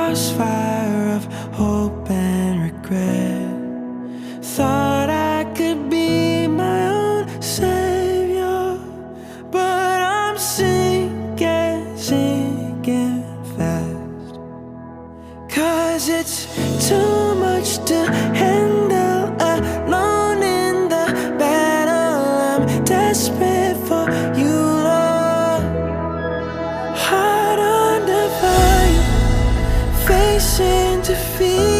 crossfire of hope and regret. Thought I could be my own savior, but I'm sinking, sinking fast. 'Cause it's too much to handle alone in the battle. I'm desperate for you, Lord. Heart on divine, facing defeat.